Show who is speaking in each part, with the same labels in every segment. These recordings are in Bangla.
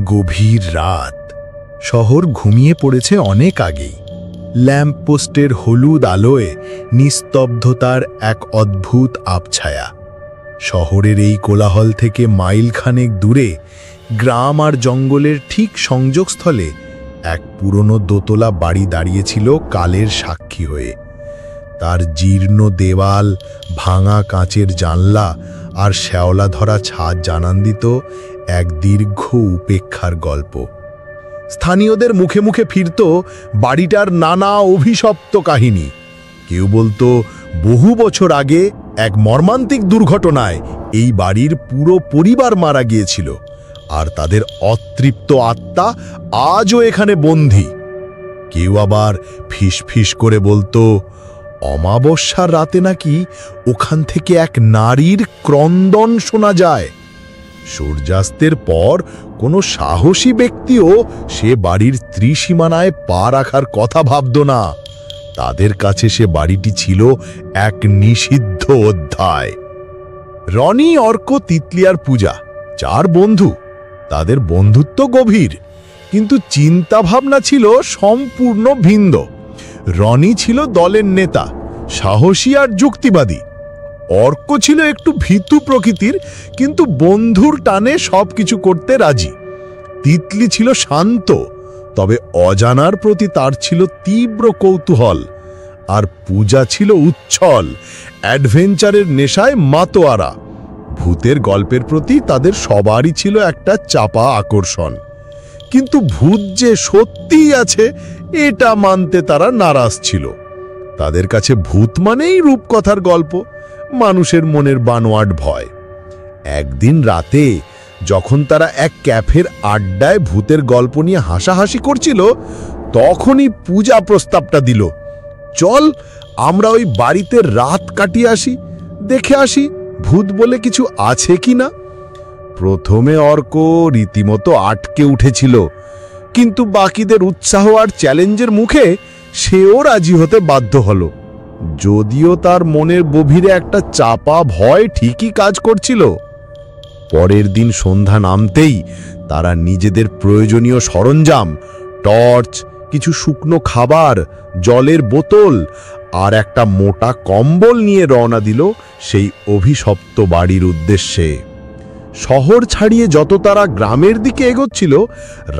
Speaker 1: গভীর রাত। শহর ঘুমিয়ে পড়েছে অনেক আগেই। ল্যাম্পপোস্টের হলুদ আলোয় নিস্তব্ধতার এক অদ্ভুত আবছায়া। শহরের এই কোলাহল থেকে মাইলখানেক দূরে গ্রাম আর জঙ্গলের ঠিক সংযোগস্থলে এক পুরনো দোতলা বাড়ি দাঁড়িয়েছিল কালের সাক্ষী হয়ে। তার জীর্ণ দেওয়াল, ভাঙা কাঁচের জানলা আর শ্যাওলা ধরা ছাদ জানান দিত এক দীর্ঘ উপেক্ষার গল্প। স্থানীয়দের মুখে মুখে ফিরত বাড়িটার নানা অভিশপ্ত কাহিনী। কেউ বলতো বহু বছর আগে এক মর্মান্তিক দুর্ঘটনায় এই বাড়ির পুরো পরিবার মারা গিয়েছিল, আর তাদের অতৃপ্ত আত্মা আজও এখানে বন্দী। কেউ আবার ফিসফিস করে বলতো অমাবস্যার রাতে নাকি ওখান থেকে এক নারীর ক্রন্দন শোনা যায়। সূর্যাস্তের পর কোনো সাহসী ব্যক্তিও সে বাড়ির ত্রিসীমানায় পা রাখার কথা ভাবত না। তাদের কাছে সে বাড়িটি ছিল এক নিষিদ্ধ অধ্যায়। রনি, অর্ক, তিতলি আর পূজা 4 বন্ধু। তাদের বন্ধুত্ব গভীর, কিন্তু চিন্তাভাবনা ছিল সম্পূর্ণ ভিন্ন। রনি ছিল দলের নেতা, সাহসী আর যুক্তিবাদী। অর্ক ছিল একটু ভীতু প্রকৃতির, কিন্তু বন্ধুর টানে সবকিছু করতে রাজি। তিতলি ছিল শান্ত, তবে অজানার প্রতি তার ছিল তীব্র কৌতূহল। আর পূজা ছিল উচ্ছল, অ্যাডভেঞ্চারের নেশায় মাতোয়ারা। ভূতের গল্পের প্রতি তাদের সবারই ছিল একটা চাপা আকর্ষণ, কিন্তু ভূত যে সত্যিই আছে এটা মানতে তারা নারাজ ছিল। তাদের কাছে ভূত মানেই রূপকথার গল্প, মানুষের মনের বানোয়াট ভয়। একদিন রাতে যখন তারা এক ক্যাফের আড্ডায় ভূতের গল্প নিয়ে হাসাহাসি করছিল, তখনই পূজা প্রস্তাবটা দিল, চল আমরা ওই বাড়িতে রাত কাটিয়ে আসি, দেখে আসি ভূত বলে কিছু আছে কি না। প্রথমে অর্ক রীতিমতো আটকে উঠেছিল, কিন্তু বাকিদের উৎসাহ আর চ্যালেঞ্জের মুখে সেও রাজি হতে বাধ্য হলো। যদিও তার মনের গভীরে একটা চাপা ভয় ঠিকই কাজ করছিল। পরের দিন সন্ধ্যা নামতেই তারা নিজেদের প্রয়োজনীয় সরঞ্জাম, টর্চ, কিছু শুকনো খাবার, জলের বোতল আর একটা মোটা কম্বল নিয়ে রওনা দিল সেই অভিশপ্ত বাড়ির উদ্দেশ্যে। শহর ছাড়িয়ে যত তারা গ্রামের দিকে এগোচ্ছিল,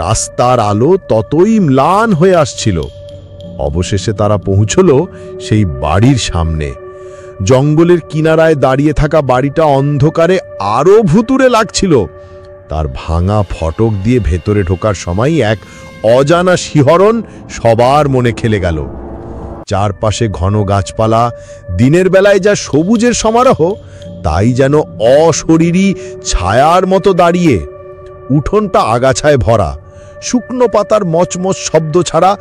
Speaker 1: রাস্তার আলো ততই ম্লান হয়ে আসছিল। অবশেষে তারা পৌঁছল সেই বাড়ির সামনে। জঙ্গলের কিনারায় দাঁড়িয়ে থাকা বাড়িটা অন্ধকারে আরো ভুতুড়ে লাগছিল। তার ভাঙা ফটক দিয়ে ভেতরে ঢোকার সময় এক অজানা শিহরণ সবার মনে খেলে গেল। চারপাশে ঘন গাছপালা, দিনের বেলায় যা সবুজের সমারোহ, তাই যেন অশরীরী ছায়ার মতো দাঁড়িয়ে। উঠোনটা আগাছায় ভরা, শুকনো পাতার মচমচ শব্দ ছাড়া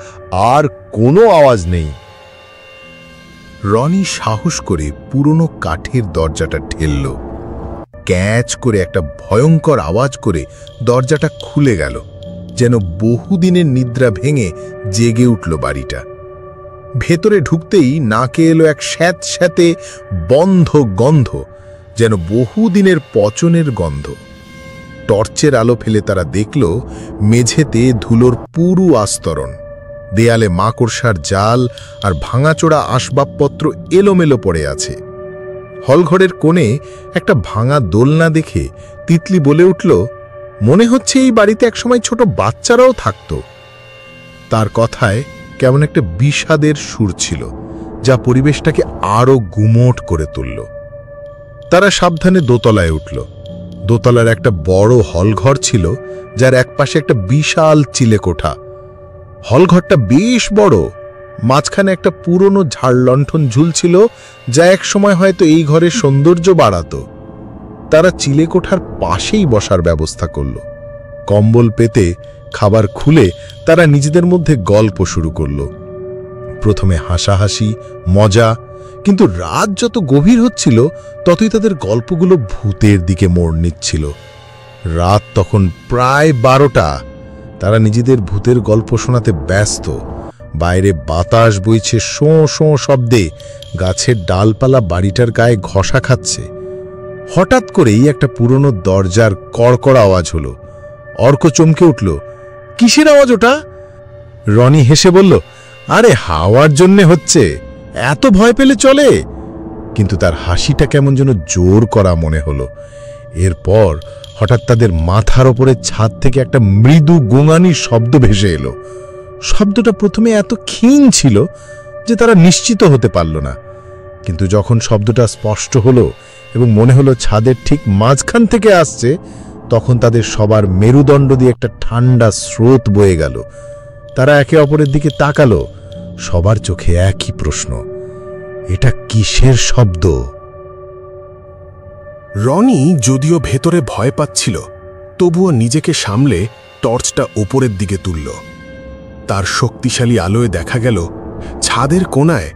Speaker 1: আর কোনো আওয়াজ নেই। রনি সাহস করে পুরনো কাঠের দরজাটা ঠেলল। ক্যাচ করে একটা ভয়ঙ্কর আওয়াজ করে দরজাটা খুলে গেল, যেন বহুদিনের নিদ্রা ভেঙে জেগে উঠল বাড়িটা। ভেতরে ঢুকতেই নাকে এলো এক স্যাঁতস্যাঁতে বন্ধ গন্ধ, যেন বহুদিনের পচনের গন্ধ। টর্চের আলো ফেলে তারা দেখল মেঝেতে ধুলোর পুরু আস্তরণ, দেয়ালে মাকড়সার জাল আর ভাঙাচোরা আসবাবপত্র এলোমেলো পড়ে আছে। হলঘরের কোণে একটা ভাঙা দোলনা দেখে তিতলি বলে উঠল, মনে হচ্ছে এই বাড়িতে একসময় ছোট বাচ্চারাও থাকত। তার কথায় কেমন একটা বিষাদের সুর ছিল, যা পরিবেশটাকে আরো গুমোট করে তুলল। তারা সাবধানে দোতলায় উঠল। দোতলার একটা বড় হলঘর ছিল, যার একপাশে একটা বিশাল চিলেকোঠা। হলঘরটা বেশ বড়, মাঝখানে একটা পুরনো ঝাড়লণ্ঠন ঝুলছিল, যা একসময় হয়তো এই ঘরের সৌন্দর্য বাড়াত। তারা চিলেকোঠার পাশেই বসার ব্যবস্থা করল। কম্বল পেতে, খাবার খুলে তারা নিজেদের মধ্যে গল্প শুরু করল। প্রথমে হাসাহাসি, মজা, কিন্তু রাত যত গভীর হচ্ছিল ততই তাদের গল্পগুলো ভূতের দিকে মোড় নিচ্ছিল। রাত তখন প্রায় 12টা। তারা নিজেদের ভূতের গল্প শোনাতে ব্যস্ত। বাইরে বাতাস বইছে শোঁ শোঁ শব্দে, গাছের ডালপালা বাড়িটার গায়ে ঘষা খাচ্ছে। হঠাৎ করেই একটা পুরনো দরজার কড়কড় আওয়াজ হলো। অর্ক চমকে উঠল। কিসের আওয়াজ ওটা? রনি হেসে বলল, আরে হাওয়ার জন্যে হচ্ছে, এত ভয় পেলে চলে? কিন্তু তার হাসিটা কেমন যেন জোর করা মনে হলো। এরপর হঠাৎ তাদের মাথার ওপরে ছাদ থেকে একটা মৃদু গোঙানির শব্দ ভেসে এলো। শব্দটা প্রথমে এত ক্ষীণ ছিল যে তারা নিশ্চিত হতে পারল না, কিন্তু যখন শব্দটা স্পষ্ট হলো এবং মনে হলো ছাদের ঠিক মাঝখান থেকে আসছে, তখন তাদের সবার মেরুদণ্ড দিয়ে একটা ঠান্ডা স্রোত বয়ে গেল। তারা একে অপরের দিকে তাকালো। সবার চোখে একই প্রশ্ন, এটা কিসের শব্দ?
Speaker 2: রনি যদিও ভেতরে ভয় পাচ্ছিল, তবুও নিজেকে সামলে টর্চটা ওপরের দিকে তুলল। তার শক্তিশালী আলোয় দেখা গেল ছাদের কোণায়,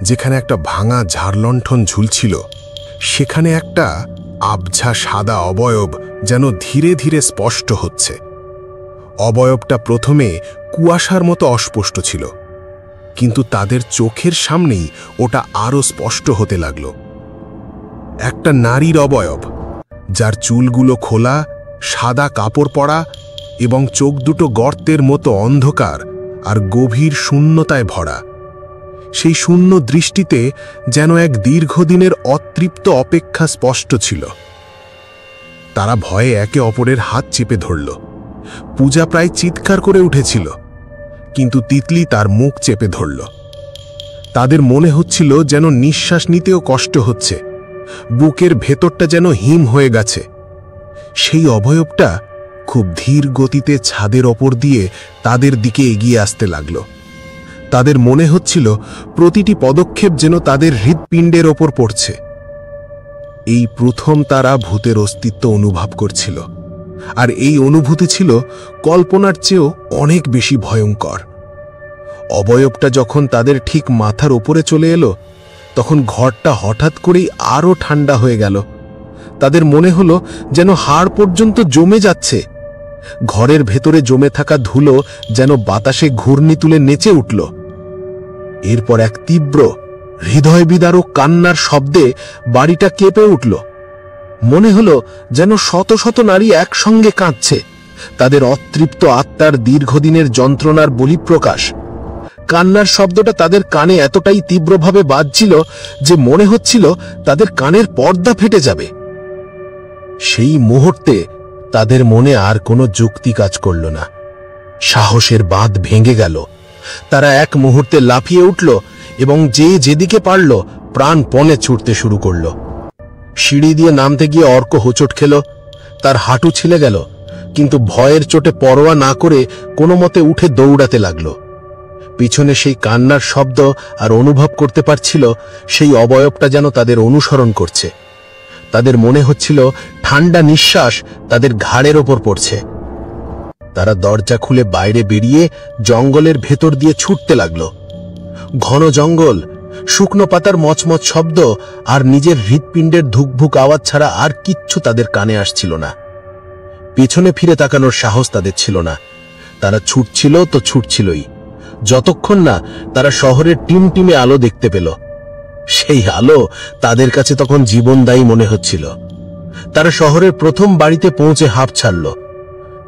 Speaker 2: যেখানে একটা ভাঙা ঝাড়লণ্ঠন ঝুলছিল, সেখানে একটা আবঝা সাদা অবয়ব যেন ধীরে ধীরে স্পষ্ট হচ্ছে। অবয়বটা প্রথমে কুয়াশার মতো অস্পষ্ট ছিল, কিন্তু তাদের চোখের সামনেই ওটা আরও স্পষ্ট হতে লাগল। একটা নারীর অবয়ব, যার চুলগুলো খোলা, সাদা কাপড় পরা এবং চোখ দুটো গর্তের মতো অন্ধকার আর গভীর শূন্যতায় ভরা। সেই শূন্য দৃষ্টিতে যেন এক দীর্ঘদিনের অতৃপ্ত অপেক্ষা স্পষ্ট ছিল। তারা ভয়ে একে অপরের হাত চেপে ধরল। পূজা প্রায় চিৎকার করে উঠেছিল, কিন্তু তিতলি তার মুখ চেপে ধরল। তাদের মনে হচ্ছিল যেন নিঃশ্বাস নিতেও কষ্ট হচ্ছে, বুকের ভেতরটা যেন হিম হয়ে গেছে। সেই অবয়বটা খুব ধীর গতিতে ছাদের ওপর দিয়ে তাদের দিকে এগিয়ে আসতে লাগল। তাদের মনে হচ্ছিল প্রতিটি পদক্ষেপ যেন তাদের হৃৎপিণ্ডের ওপর পড়ছে। এই প্রথম তারা ভূতের অস্তিত্ব অনুভব করছিল, আর এই অনুভূতি ছিল কল্পনার চেয়েও অনেক বেশি ভয়ঙ্কর। অবয়বটা যখন তাদের ঠিক মাথার ওপরে চলে এলো, তখন ঘরটা হঠাৎ করেই আরও ঠান্ডা হয়ে গেল। তাদের মনে হলো যেন হাড় পর্যন্ত জমে যাচ্ছে। ঘরের ভেতরে জমে থাকা ধুলো যেন বাতাসে ঘূর্ণি তুলে নেচে উঠল। এরপর এক তীব্র হৃদয় বিদারক কান্নার শব্দে বাড়িটা কেঁপে উঠল। মনে হলো যেন শত শত নারী একসঙ্গে কাঁদছে, তাদের অতৃপ্ত আত্মার দীর্ঘদিনের যন্ত্রণার বলিপ্রকাশ। কান্নার শব্দটা তাদের কানে এতটাই তীব্রভাবে বাজছিল যে মনে হচ্ছিল তাদের কানের পর্দা ফেটে যাবে। সেই মুহূর্তে তাদের মনে আর কোনো যুক্তি কাজ করল না। সাহসের বাঁধ ভেঙে গেল। তারা এক মুহূর্তে লাফিয়ে উঠল এবং যে যেদিকে পারল প্রাণপণে ছুটতে শুরু করল। সিঁড়ি দিয়ে নামতে গিয়ে অর্ক হোঁচট খেল। তার হাঁটু ছিলে গেল, কিন্তু ভয়ের চোটে পরোয়া না করে কোনো মতে উঠে দৌড়াতে লাগল। পিছনে সেই কান্নার শব্দ আর অনুভব করতে পারছিল সেই অবয়বটা যেন তাদের অনুসরণ করছে। তাদের মনে হচ্ছিল ঠান্ডা নিঃশ্বাস তাদের ঘাড়ের ওপর পড়ছে। তারা দরজা খুলে বাইরে বেরিয়ে জঙ্গলের ভেতর দিয়ে ছুটতে লাগল। ঘন জঙ্গল, শুকনো পাতার মচমচ শব্দ আর নিজের হৃৎপিণ্ডের ধুকভুক আওয়াজ ছাড়া আর কিচ্ছু তাদের কানে আসছিল না। পিছনে ফিরে তাকানোর সাহস তাদের ছিল না। তারা ছুটছিল তো ছুটছিলই, যতক্ষণ না তারা শহরের টিমটিমে আলো দেখতে পেল। সেই আলো তাদের কাছে তখন জীবনদায়ী মনে হচ্ছিল। তারা শহরের প্রথম বাড়িতে পৌঁছে হাঁপ ছাড়ল,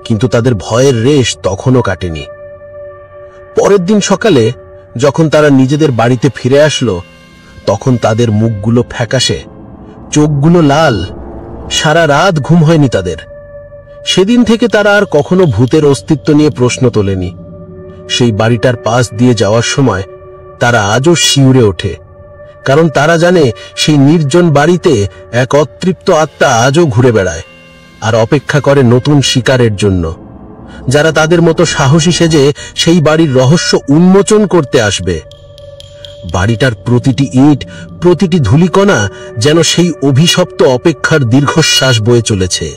Speaker 2: কিন্তু তাদের ভয়ের রেশ তখনও কাটেনি। পরের দিন সকালে যখন তারা নিজেদের বাড়িতে ফিরে আসলো, তখন তাদের মুখগুলো ফ্যাকাশে, চোখগুলো লাল। সারা রাত ঘুম হয়নি তাদের। সেদিন থেকে তারা আর কখনো ভূতের অস্তিত্ব নিয়ে প্রশ্ন তোলেনি। সেই বাড়িটার পাশ দিয়ে যাওয়ার সময় তারা আজও শিউরে ওঠে, কারণ তারা জানে সেই নির্জন বাড়িতে এক অতৃপ্ত আত্মা আজও ঘুরে বেড়ায় আর অপেক্ষা করে নতুন শিকারের জন্য, যারা তাদের মতো সাহসী সেজে সেই বাড়ির রহস্য উন্মোচন করতে আসবে। বাড়িটার প্রতিটি ইট, প্রতিটি ধূলিকণা যেন সেই অভিশপ্ত অপেক্ষার দীর্ঘশ্বাস বয়ে চলেছে।